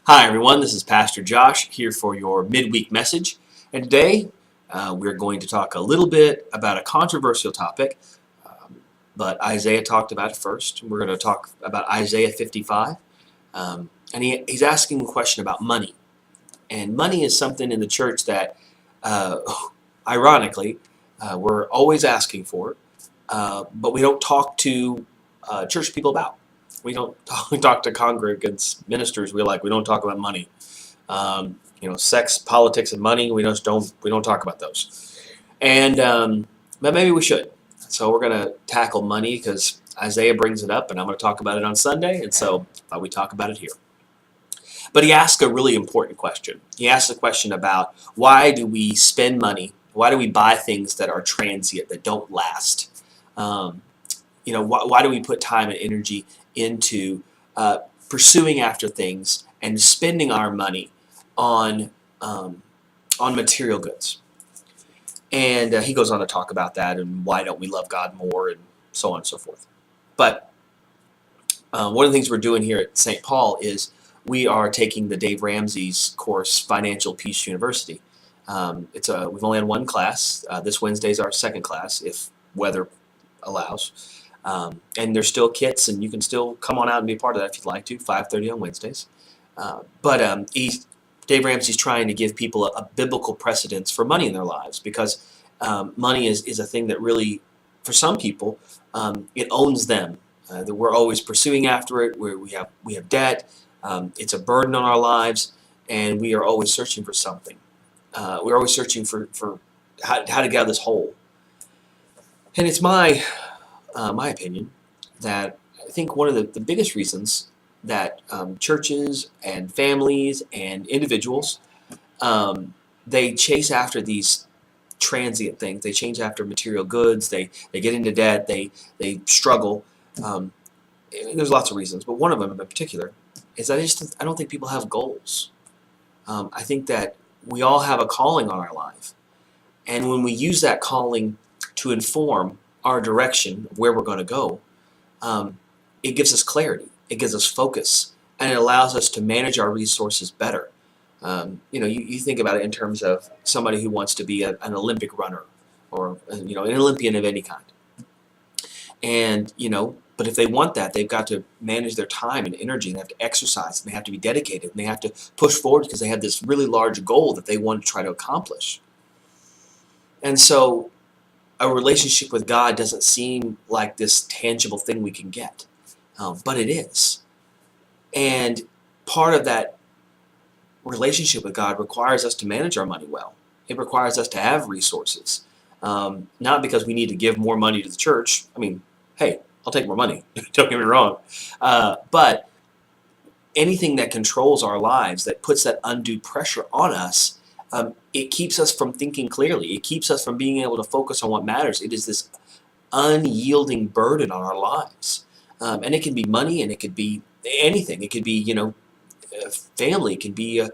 Hi everyone, this is Pastor Josh here for your midweek message, and today we're going to talk a little bit about a controversial topic, but Isaiah talked about it first. We're going to talk about Isaiah 55, and he's asking a question about money, and money is something in the church that, ironically, we're always asking for, but we don't talk to church people about. We talk to congregants, ministers. We don't talk about money. Sex, politics, and money. We don't talk about those. And but maybe we should. So we're going to tackle money because Isaiah brings it up, and I'm going to talk about it on Sunday. And so we talk about it here. But he asks a really important question. He asks a question about why do we spend money? Why do we buy things that are transient, that don't last? Why do we put time and energy into pursuing after things and spending our money on material goods? And he goes on to talk about that and why don't we love God more and so on and so forth. But one of the things we're doing here at St. Paul is we are taking the Dave Ramsey's course, Financial Peace University. We've only had one class. This Wednesday is our second class, if weather allows. And there's still kits, and you can still come on out and be a part of that if you'd like to, 5:30 on Wednesdays. Dave Ramsey's trying to give people a biblical precedence for money in their lives, because money is a thing that really, for some people, it owns them. That we're always pursuing after it. We have debt. It's a burden on our lives, and we are always searching for something. We're always searching for how to get out of this hole. And it's my opinion that I think one of the biggest reasons that churches and families and individuals, they chase after these transient things. They chase after material goods. They get into debt. They struggle. There's lots of reasons, but one of them in particular is I don't think people have goals. I think that we all have a calling on our life, and when we use that calling to inform our direction of where we're going to go, it gives us clarity, it gives us focus, and it allows us to manage our resources better. You think about it in terms of somebody who wants to be an Olympic runner or an Olympian of any kind. And but if they want that, they've got to manage their time and energy, and they have to exercise, and they have to be dedicated, and they have to push forward because they have this really large goal that they want to try to accomplish. And so a relationship with God doesn't seem like this tangible thing we can get, but it is. And part of that relationship with God requires us to manage our money well. It requires us to have resources, not because we need to give more money to the church. I mean, hey, I'll take more money, don't get me wrong, but anything that controls our lives, that puts that undue pressure on us, it keeps us from thinking clearly. It keeps us from being able to focus on what matters. It is this unyielding burden on our lives. And it can be money, and it could be anything. It could be, family. It could be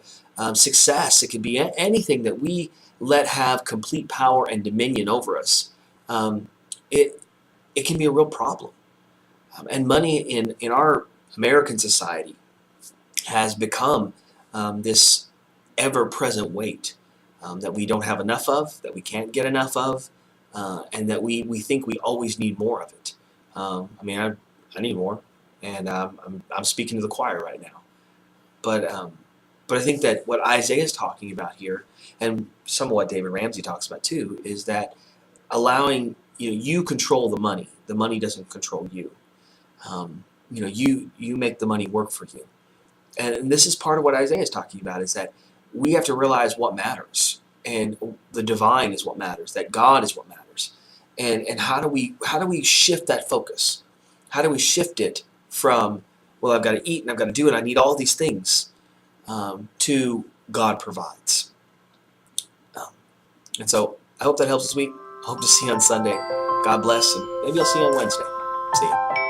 success. It could be anything that we let have complete power and dominion over us. It can be a real problem. And money in our American society has become this ever-present weight that we don't have enough of, that we can't get enough of, and that we think we always need more of it. I need more, and I'm speaking to the choir right now. But I think that what Isaiah is talking about here, and some of what David Ramsey talks about too, is that allowing you control the money. The money doesn't control you. You make the money work for you. And this is part of what Isaiah is talking about, is that we have to realize what matters, and the divine is what matters, that God is what matters. And how do we shift that focus? How do we shift it from, well, I've got to eat and I've got to do it, I need all these things, to God provides. And so I hope that helps this week. I hope to see you on Sunday. God bless, and maybe I'll see you on Wednesday. See you.